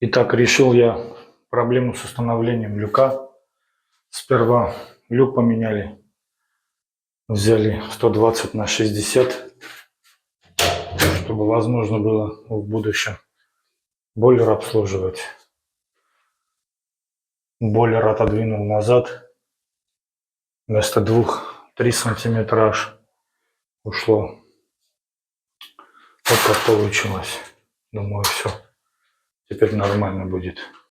Итак, решил я проблему с установлением люка. Сперва люк поменяли, взяли 120 на 60, чтобы возможно было в будущем бойлер обслуживать. Бойлер отодвинул назад, вместо 2-3 сантиметра аж ушло. Вот как получилось. Думаю, все теперь нормально будет.